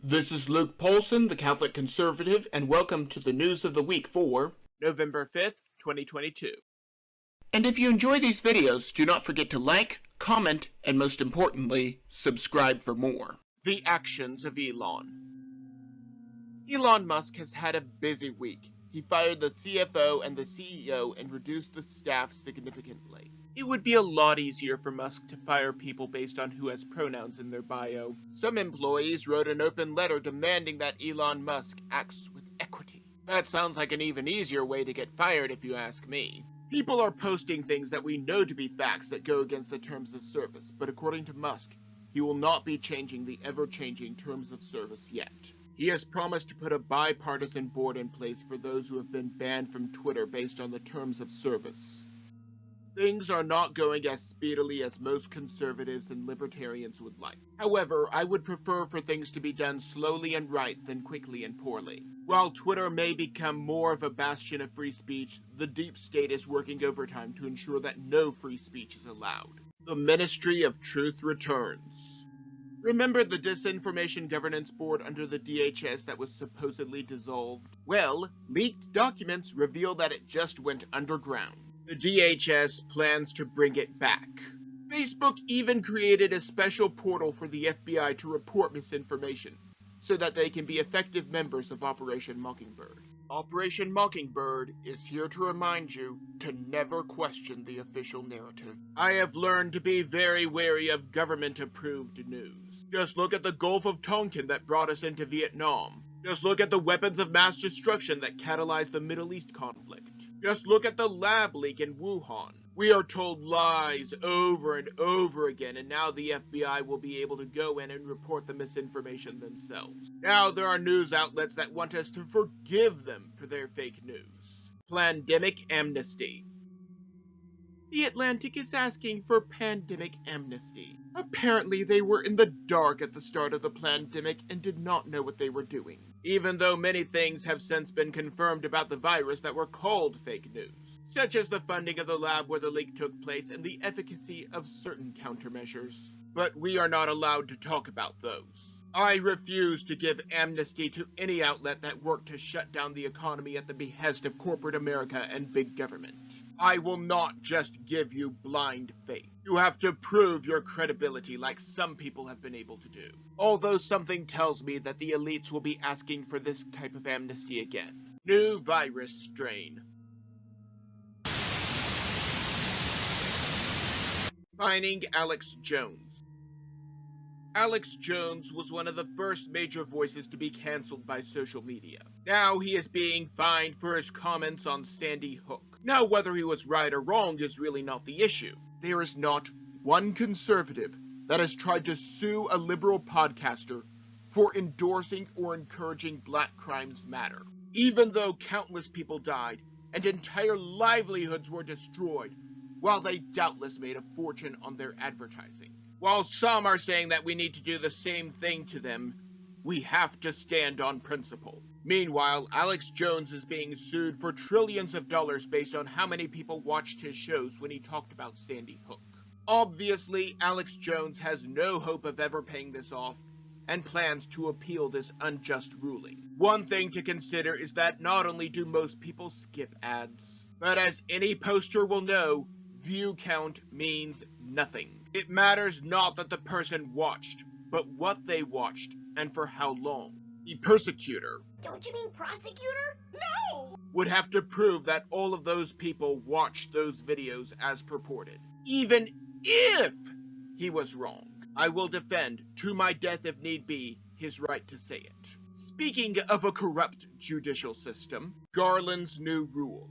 This is Luke Paulson, the Catholic Conservative, and welcome to the News of the Week for November 5th, 2022. And if you enjoy these videos, do not forget to like, comment, and most importantly, subscribe for more. The Actions of Elon. Elon Musk has had a busy week. He fired the CFO and the CEO and reduced the staff significantly. It would be a lot easier for Musk to fire people based on who has pronouns in their bio. Some employees wrote an open letter demanding that Elon Musk acts with equity. That sounds like an even easier way to get fired if you ask me. People are posting things that we know to be facts that go against the terms of service, but according to Musk, he will not be changing the ever-changing terms of service yet. He has promised to put a bipartisan board in place for those who have been banned from Twitter based on the terms of service. Things are not going as speedily as most conservatives and libertarians would like. However, I would prefer for things to be done slowly and right than quickly and poorly. While Twitter may become more of a bastion of free speech, the deep state is working overtime to ensure that no free speech is allowed. The Ministry of Truth returns. Remember the Disinformation Governance Board under the DHS that was supposedly dissolved? Well, leaked documents reveal that it just went underground. The DHS plans to bring it back. Facebook even created a special portal for the FBI to report misinformation, so that they can be effective members of Operation Mockingbird. Operation Mockingbird is here to remind you to never question the official narrative. I have learned to be very wary of government-approved news. Just look at the Gulf of Tonkin that brought us into Vietnam. Just look at the weapons of mass destruction that catalyzed the Middle East conflict. Just look at the lab leak in Wuhan. We are told lies over and over again, and now the FBI will be able to go in and report the misinformation themselves. Now there are news outlets that want us to forgive them for their fake news. Plandemic Amnesty. The Atlantic is asking for pandemic amnesty. Apparently they were in the dark at the start of the pandemic and did not know what they were doing, even though many things have since been confirmed about the virus that were called fake news, such as the funding of the lab where the leak took place and the efficacy of certain countermeasures. But we are not allowed to talk about those. I refuse to give amnesty to any outlet that worked to shut down the economy at the behest of corporate America and big government. I will not just give you blind faith. You have to prove your credibility like some people have been able to do. Although something tells me that the elites will be asking for this type of amnesty again. New virus strain. Fining Alex Jones. Alex Jones was one of the first major voices to be cancelled by social media. Now he is being fined for his comments on Sandy Hook. Now whether he was right or wrong is really not the issue. There is not one conservative that has tried to sue a liberal podcaster for endorsing or encouraging Black Crimes Matter. Even though countless people died and entire livelihoods were destroyed, while they doubtless made a fortune on their advertising. While some are saying that we need to do the same thing to them, we have to stand on principle. Meanwhile, Alex Jones is being sued for trillions of dollars based on how many people watched his shows when he talked about Sandy Hook. Obviously, Alex Jones has no hope of ever paying this off and plans to appeal this unjust ruling. One thing to consider is that not only do most people skip ads, but as any poster will know, view count means nothing. It matters not that the person watched, but what they watched and for how long. The persecutor, don't you mean prosecutor? No! Would have to prove that all of those people watched those videos as purported. Even if he was wrong, I will defend, to my death if need be, his right to say it. Speaking of a corrupt judicial system, Garland's new rule.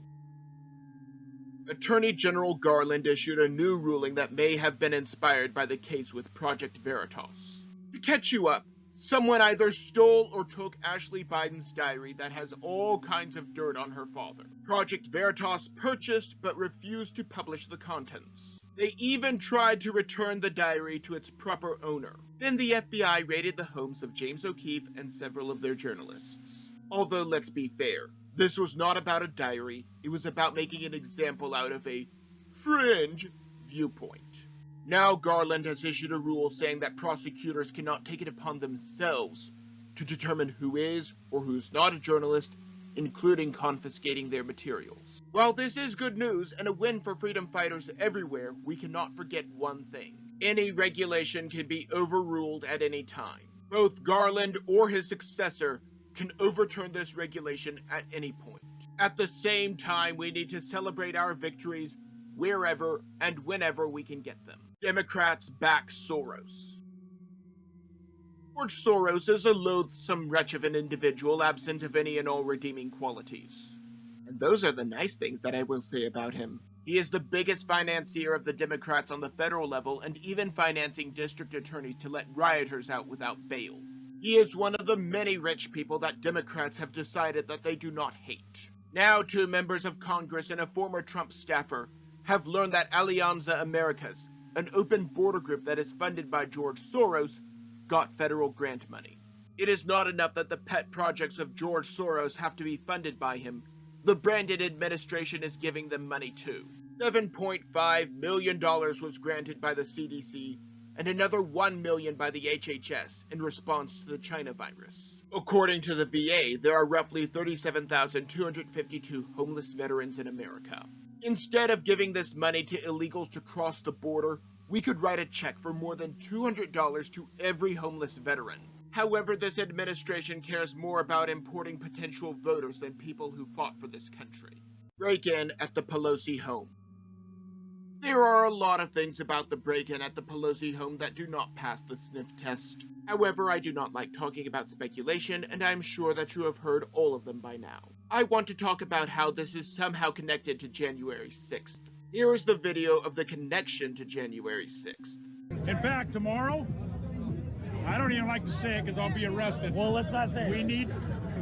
Attorney General Garland issued a new ruling that may have been inspired by the case with Project Veritas. To catch you up, someone either stole or took Ashley Biden's diary that has all kinds of dirt on her father. Project Veritas purchased but refused to publish the contents. They even tried to return the diary to its proper owner. Then the FBI raided the homes of James O'Keefe and several of their journalists. Although let's be fair, this was not about a diary, it was about making an example out of a fringe viewpoint. Now Garland has issued a rule saying that prosecutors cannot take it upon themselves to determine who is or who's not a journalist, including confiscating their materials. While this is good news and a win for freedom fighters everywhere, we cannot forget one thing. Any regulation can be overruled at any time. Both Garland or his successor can overturn this regulation at any point. At the same time, we need to celebrate our victories wherever and whenever we can get them. Democrats back Soros. George Soros is a loathsome wretch of an individual absent of any and all redeeming qualities. And those are the nice things that I will say about him. He is the biggest financier of the Democrats on the federal level and even financing district attorneys to let rioters out without bail. He is one of the many rich people that Democrats have decided that they do not hate. Now 2 members of Congress and a former Trump staffer have learned that Actions of Elon, an open border group that is funded by George Soros, got federal grant money. It is not enough that the pet projects of George Soros have to be funded by him. The Brandon administration is giving them money too. $7.5 million was granted by the CDC and another $1 million by the HHS in response to the China virus. According to the VA, there are roughly 37,252 homeless veterans in America. Instead of giving this money to illegals to cross the border, we could write a check for more than $200 to every homeless veteran. However, this administration cares more about importing potential voters than people who fought for this country. Break-in at the Pelosi home. There are a lot of things about the break-in at the Pelosi home that do not pass the sniff test. However, I do not like talking about speculation, and I'm sure that you have heard all of them by now. I want to talk about how this is somehow connected to January 6th. Here is the video of the connection to January 6th. In fact, tomorrow, I don't even like to say it because I'll be arrested. Well, let's not say it.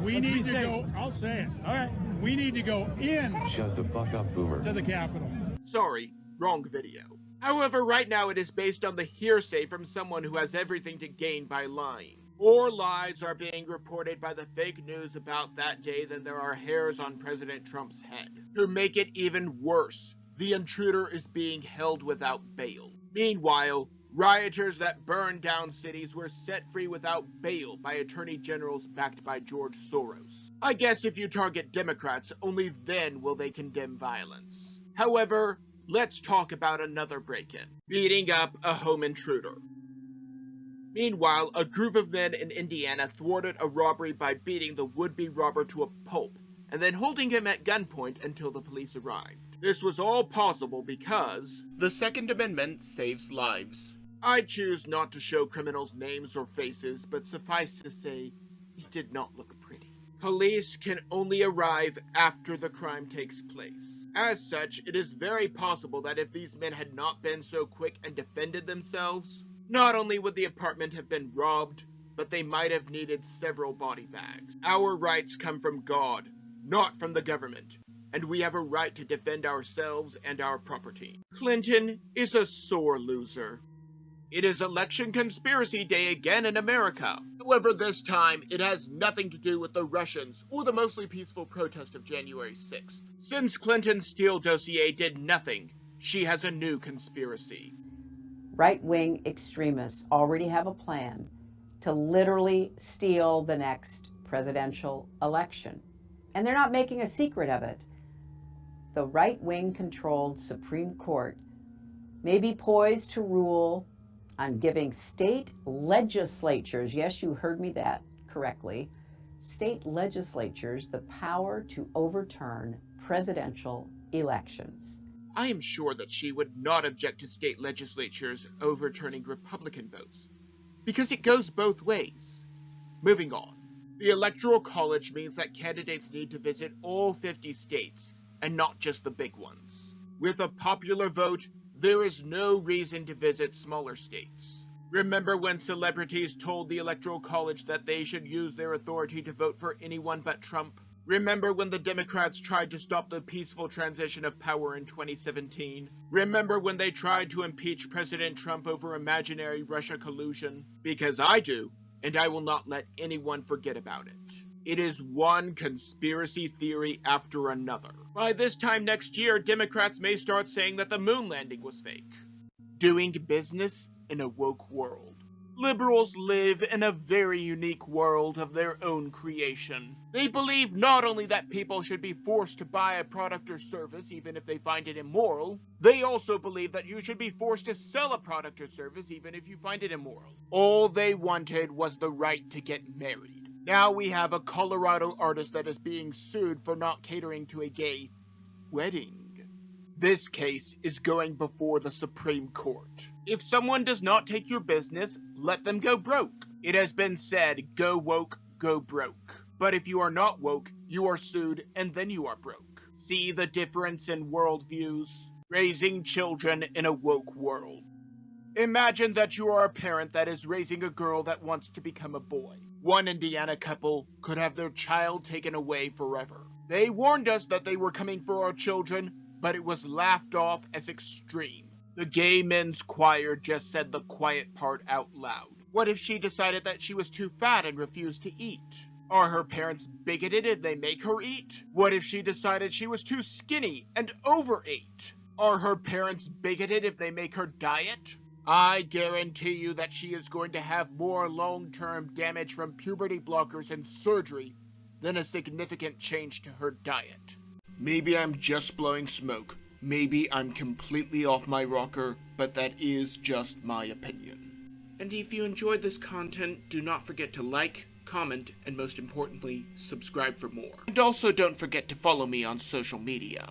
We need to go. I'll say it. All right. We need to go in. Shut the fuck up, boomer. To the Capitol. Sorry, wrong video. However, right now it is based on the hearsay from someone who has everything to gain by lying. More lies are being reported by the fake news about that day than there are hairs on President Trump's head. To make it even worse, the intruder is being held without bail. Meanwhile, rioters that burned down cities were set free without bail by attorney generals backed by George Soros. I guess if you target Democrats, only then will they condemn violence. However, let's talk about another break-in. Beating up a home intruder. Meanwhile, a group of men in Indiana thwarted a robbery by beating the would-be robber to a pulp, and then holding him at gunpoint until the police arrived. This was all possible because the Second Amendment saves lives. I choose not to show criminals' names or faces, but suffice to say, he did not look pretty. Police can only arrive after the crime takes place. As such, it is very possible that if these men had not been so quick and defended themselves, not only would the apartment have been robbed, but they might have needed several body bags. Our rights come from God, not from the government, and we have a right to defend ourselves and our property. Clinton is a sore loser. It is election conspiracy day again in America. However, this time, it has nothing to do with the Russians or the mostly peaceful protest of January 6th. Since Clinton's Steele dossier did nothing, she has a new conspiracy. Right-wing extremists already have a plan to literally steal the next presidential election. And they're not making a secret of it. The right-wing controlled Supreme Court may be poised to rule on giving state legislatures, yes, you heard me that correctly, state legislatures the power to overturn presidential elections. I am sure that she would not object to state legislatures overturning Republican votes, because it goes both ways. Moving on. The Electoral College means that candidates need to visit all 50 states, and not just the big ones. With a popular vote, there is no reason to visit smaller states. Remember when celebrities told the Electoral College that they should use their authority to vote for anyone but Trump? Remember when the Democrats tried to stop the peaceful transition of power in 2017? Remember when they tried to impeach President Trump over imaginary Russia collusion? Because I do, and I will not let anyone forget about it. It is one conspiracy theory after another. By this time next year, Democrats may start saying that the moon landing was fake. Doing business in a woke world. Liberals live in a very unique world of their own creation. They believe not only that people should be forced to buy a product or service even if they find it immoral, they also believe that you should be forced to sell a product or service even if you find it immoral. All they wanted was the right to get married. Now we have a Colorado artist that is being sued for not catering to a gay wedding. This case is going before the Supreme Court. If someone does not take your business, let them go broke. It has been said, go woke, go broke. But if you are not woke, you are sued and then you are broke. See the difference in worldviews? Raising children in a woke world. Imagine that you are a parent that is raising a girl that wants to become a boy. One Indiana couple could have their child taken away forever. They warned us that they were coming for our children, but it was laughed off as extreme. The gay men's choir just said the quiet part out loud. What if she decided that she was too fat and refused to eat? Are her parents bigoted if they make her eat? What if she decided she was too skinny and overate? Are her parents bigoted if they make her diet? I guarantee you that she is going to have more long-term damage from puberty blockers and surgery than a significant change to her diet. Maybe I'm just blowing smoke. Maybe I'm completely off my rocker, but that is just my opinion. And if you enjoyed this content, do not forget to like, comment, and most importantly, subscribe for more. And also don't forget to follow me on social media.